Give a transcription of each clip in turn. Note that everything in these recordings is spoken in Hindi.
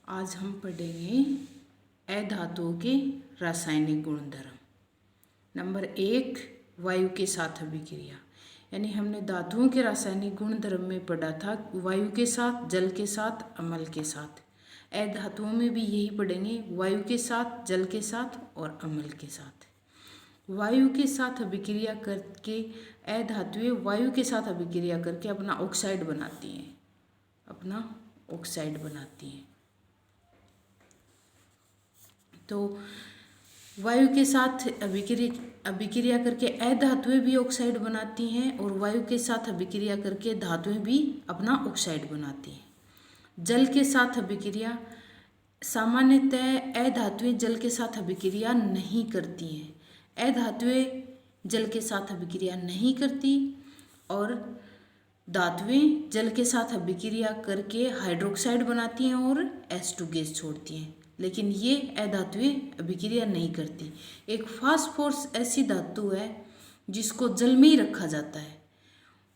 आज हम पढ़ेंगे अधातुओं के रासायनिक गुणधर्म। नंबर 1, वायु के साथ अभिक्रिया। यानी हमने धातुओं के रासायनिक गुणधर्म में पढ़ा था वायु के साथ, जल के साथ, अम्ल के साथ। अधातुओं में भी यही पढ़ेंगे, वायु के साथ, जल के साथ और अम्ल के साथ। वायु के साथ अभिक्रिया करके अधातुएं वायु के साथ अभिक्रिया करके अपना ऑक्साइड बनाती हैं, तो वायु के साथ अभिक्रिया करके अधातुएं भी ऑक्साइड बनाती हैं और वायु के साथ अभिक्रिया करके धातुएं भी अपना ऑक्साइड बनाती हैं। जल के साथ अभिक्रिया, सामान्यतः अधातुएं जल के साथ अभिक्रिया नहीं करती हैं। अधातुएं जल के साथ अभिक्रिया नहीं करती और धातुएं जल के साथ अभिक्रिया करके हाइड्रोक्साइड बनाती हैं और H2 गैस छोड़ती हैं, लेकिन ये अधातुएं अभिक्रिया नहीं करती। एक फास्फोरस ऐसी धातु है जिसको जल में ही रखा जाता है।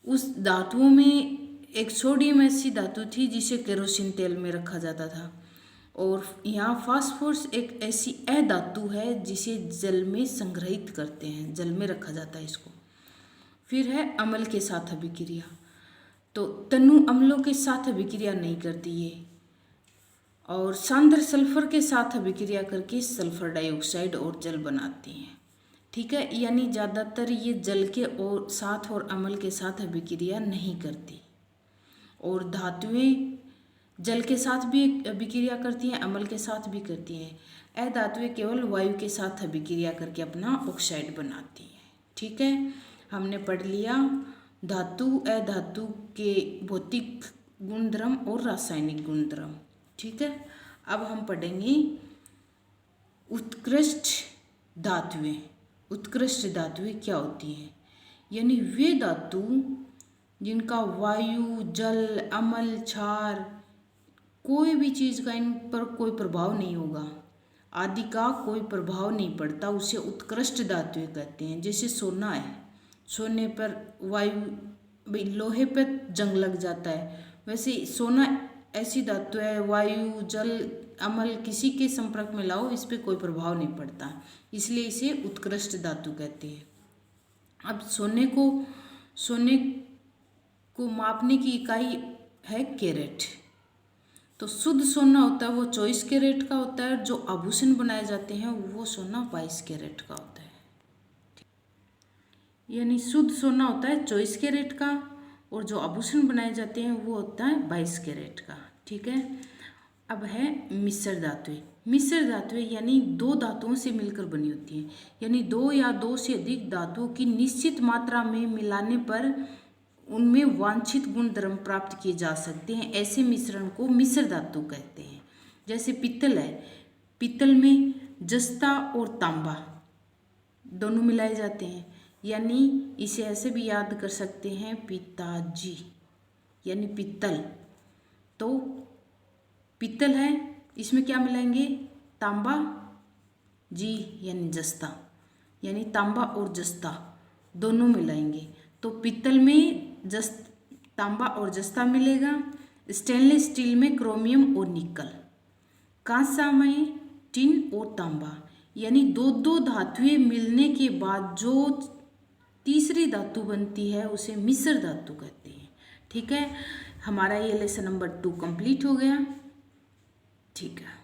उस धातुओं में एक सोडियम ऐसी धातु थी जिसे केरोसिन तेल में रखा जाता था, और यहाँ फास्फोरस एक ऐसी अधातु है जिसे जल में संग्रहित करते हैं, जल में रखा जाता है इसको। फिर है अम्ल के साथ अभिक्रिया। तो तनु अम्लों के साथ अभिक्रिया नहीं करती ये, और सांद्र सल्फर के साथ अभिक्रिया करके सल्फर डाइऑक्साइड और जल बनाती हैं। ठीक है, यानी ज़्यादातर ये जल के साथ और अम्ल के साथ अभिक्रिया नहीं करती। और धातुएं जल के साथ भी अभिक्रिया करती हैं, अम्ल के साथ भी करती हैं। अधातुएं केवल वायु के साथ अभिक्रिया करके अपना ऑक्साइड बनाती हैं। ठीक है, हमने पढ़ लिया धातु अधातु के भौतिक गुणधर्म और रासायनिक गुणधर्म। ठीक है, अब हम पढ़ेंगे उत्कृष्ट धातुएं। उत्कृष्ट धातुएं क्या होती हैं? यानी वे धातु जिनका वायु, जल, अम्ल, क्षार कोई भी चीज़ का इन पर कोई प्रभाव नहीं होगा, आदि का कोई प्रभाव नहीं पड़ता, उसे उत्कृष्ट धातुएं कहते हैं। जैसे सोना है, सोने पर वायु, लोहे पर जंग लग जाता है, वैसे सोना ऐसी धातु है, वायु, जल, अम्ल किसी के संपर्क में लाओ, इस पर कोई प्रभाव नहीं पड़ता, इसलिए इसे उत्कृष्ट धातु कहते हैं। अब सोने को मापने की इकाई है कैरेट। तो शुद्ध सोना होता है वो 24 कैरेट का होता है, जो आभूषण बनाए जाते हैं वो सोना 22 कैरेट का होता है। यानी शुद्ध सोना होता है 24 कैरेट का और जो आभूषण बनाए जाते हैं वो होता है 22 कैरेट का। ठीक है, अब है मिश्र धातुएं। मिश्र धातुएं यानी दो धातुओं से मिलकर बनी होती हैं, यानी दो या दो से अधिक धातुओं की निश्चित मात्रा में मिलाने पर उनमें वांछित गुणधर्म प्राप्त किए जा सकते हैं। ऐसे मिश्रण को मिश्र धातु कहते हैं। जैसे पित्तल है, पित्तल में जस्ता और तांबा दोनों मिलाए जाते हैं, यानी इसे ऐसे भी याद कर सकते हैं पिताजी, यानी पित्तल। तो पित्तल है, इसमें क्या मिलाएंगे? तांबा जी यानी जस्ता, यानी तांबा और जस्ता दोनों मिलाएंगे, तो पित्तल में तांबा और जस्ता मिलेगा। स्टेनलेस स्टील में क्रोमियम और निकल। कांसा में टिन और तांबा, यानी दो दो धातुएं मिलने के बाद जो तीसरी धातु बनती है उसे मिश्र धातु कहते हैं। ठीक है, हमारा ये लेसन नंबर 2 कंप्लीट हो गया। ठीक है।